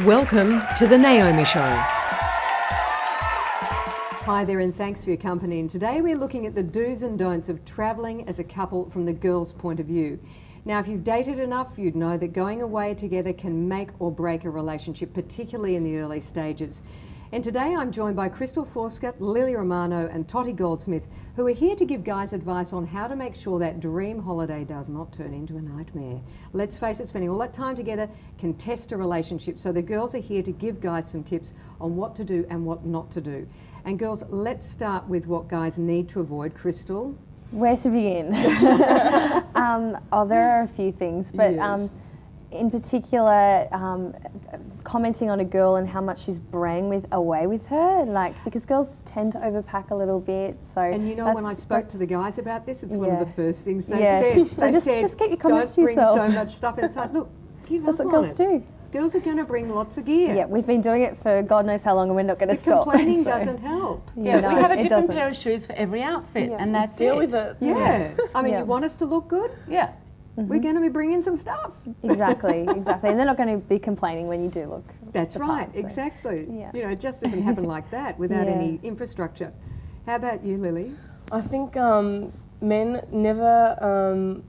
Welcome to the Naomi Show. Hi there and thanks for your company, and today we're looking at the do's and don'ts of travelling as a couple from the girl's point of view. Now, if you've dated enough, you'd know that going away together can make or break a relationship, particularly in the early stages. And today I'm joined by Krystal Forscutt, Lili Romano and Tottie Goldsmith, who are here to give guys advice on how to make sure that dream holiday does not turn into a nightmare. Let's face it, spending all that time together can test a relationship, so the girls are here to give guys some tips on what to do and what not to do. And girls, let's start with what guys need to avoid. Krystal? Where to begin? There are a few things, but yes. In particular, commenting on a girl and how much she's bringing away with her, because girls tend to overpack a little bit. So, and you know, when I spoke to the guys about this, it's one of the first things they said. So just get your comments to yourself. Don't bring so much stuff. And it's like, look, give that's up what on girls it. do. Girls are going to bring lots of gear. Yeah, we've been doing it for God knows how long, and we're not going to stop. Complaining doesn't help. Yeah, no, we have a different pair of shoes for every outfit, and that's deal with it. Yeah, I mean, you want us to look good? Yeah. We're going to be bringing some stuff. Exactly, exactly. And they're not going to be complaining when you do look. That's right, part, so. exactly. Yeah. You know, it just doesn't happen like that without any infrastructure. How about you, Lili? I think men never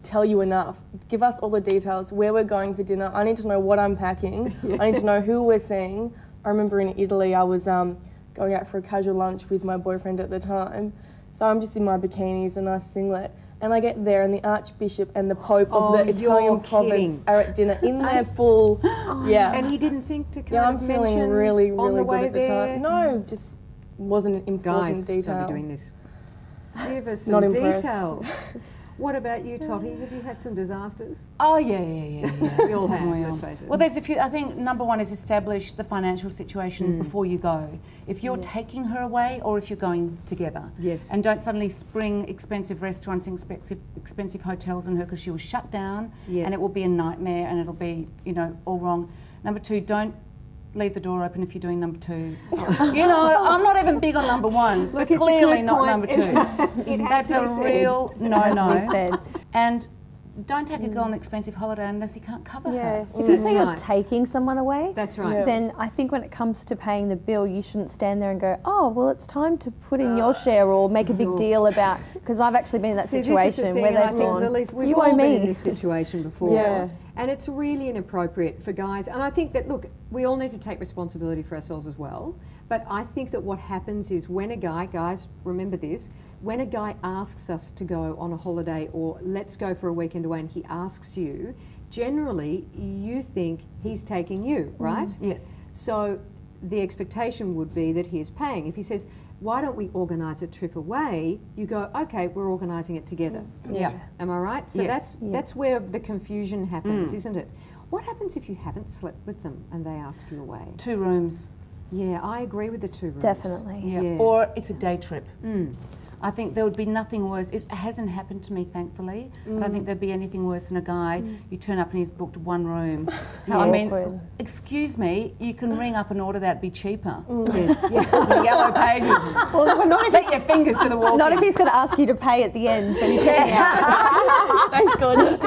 tell you enough. Give us all the details, where we're going for dinner. I need to know what I'm packing. I need to know who we're seeing. I remember in Italy I was going out for a casual lunch with my boyfriend at the time. So I'm just in my bikinis and a singlet. And I get there and the Archbishop and the Pope of the Italian province are at dinner in their full, And he didn't think to kind of I'm feeling mention really, on really the good way at the there? time. No, just wasn't an important Guys, detail. don't be doing this. Give us Not some impressed. detail. What about you, Tottie? Have you had some disasters? Oh, yeah. We all have, let's face it. Well, there's a few. I think number one is establish the financial situation before you go. If you're taking her away or if you're going together. Yes. And don't suddenly spring expensive restaurants and expensive hotels on her, because she will shut down and it will be a nightmare and it'll be, you know, all wrong. Number two, don't leave the door open if you're doing number twos. You know, I'm not even big on number ones, but clearly not number twos. That's a real no-no. And don't take a girl on an expensive holiday unless you can't cover her. If you say you're taking someone away, that's right. Then I think when it comes to paying the bill, you shouldn't stand there and go, oh, well, it's time to put in your share or make a big deal about, because I've actually been in that situation where they've gone, we've all been in this situation before. And it's really inappropriate for guys. And I think that, look, we all need to take responsibility for ourselves as well. But I think that what happens is when a guy, guys, remember this, when a guy asks us to go on a holiday or let's go for a weekend away and he asks you, generally you think he's taking you, right? Yes. So the expectation would be that he is paying. If he says, why don't we organise a trip away, you go, okay, we're organising it together. Yeah. Am I right? So Yes. that's where the confusion happens, isn't it? What happens if you haven't slept with them and they ask you away? 2 rooms. Yeah, I agree with the 2 rooms. Definitely. Yeah. Or it's a day trip. I think there would be nothing worse. It hasn't happened to me, thankfully. I don't think there'd be anything worse than a guy, you turn up and he's booked 1 room. I mean, excuse me, you can ring up and order that, be cheaper. Yes. The yellow pages. Well, not if Your fingers to the wall. Not if he's going to ask you to pay at the end when you check out. Thanks, gorgeous.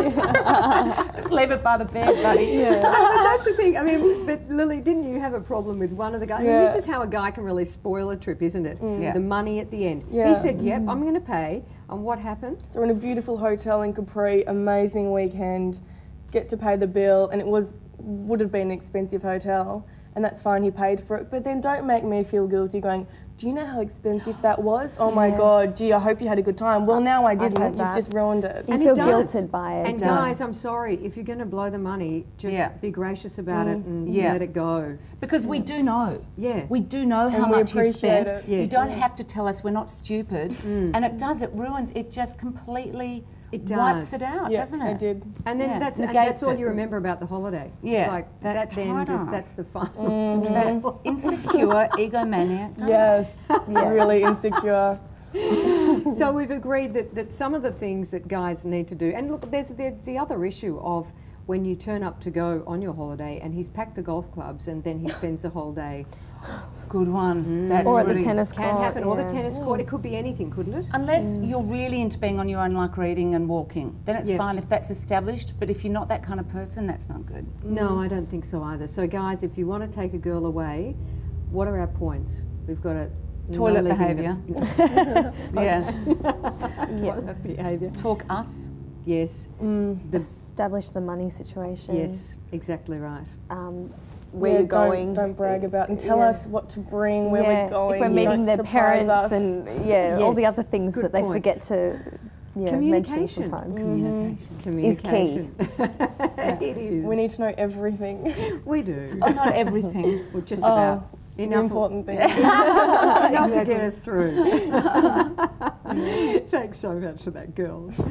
Just leave it by the bed, buddy. That's the thing. I mean, but Lili, didn't you have a problem with one of the guys? I mean, this is how a guy can really spoil a trip, isn't it? The money at the end. He said, yep, I'm going to pay. And what happened? So we're in a beautiful hotel in Capri, amazing weekend, get to pay the bill, and it would have been an expensive hotel, and that's fine, he paid for it. But then don't make me feel guilty going, do you know how expensive that was? Oh my God, gee, I hope you had a good time. Well, now I didn't, you've just ruined it. You feel guilted by it. And guys, I'm sorry, if you're going to blow the money, just be gracious about it and let it go. Because we do know. We do know how And we much you've spent. appreciate it. You don't have to tell us, we're not stupid. And it ruins, it just completely wipes it out, doesn't it? It did. And then that's all you remember about the holiday. Yeah. It's like that's the fun. That insecure egomaniac. Yes, really insecure. So we've agreed that some of the things that guys need to do, and look, there's the other issue of when you turn up to go on your holiday and he's packed the golf clubs and then he spends the whole day Good one. That's Or at the really- tennis court. Can happen, or the yeah. tennis court. It could be anything, couldn't it? Unless you're really into being on your own, like reading and walking, then it's Yeah. fine if that's established. But if you're not that kind of person, that's not good. No, I don't think so either. So, guys, if you want to take a girl away, what are our points? We've got a Toilet no leaving behaviour. the- Yeah. Toilet behaviour. Talk us. Yes. Establish the money situation. Yes, exactly right. Where Yeah, you're going. Don't brag about and tell Yeah. us what to bring, where Yeah, we're going. if we're meeting Don't their surprise parents us. and all the Yes, other things good that they points. forget to mention Communication. sometimes. Communication. Is It is. We need to know everything. We do. Oh, not everything. Well, just about. The Enough, important thing. enough to get us through. Thanks so much for that, girls.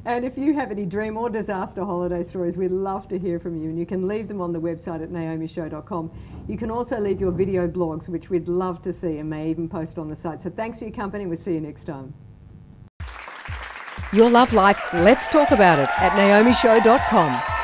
And if you have any dream or disaster holiday stories, we'd love to hear from you. And you can leave them on the website at naomishow.com. You can also leave your video blogs, which we'd love to see and may even post on the site. So thanks for your company. We'll see you next time. Your love life, let's talk about it at naomishow.com.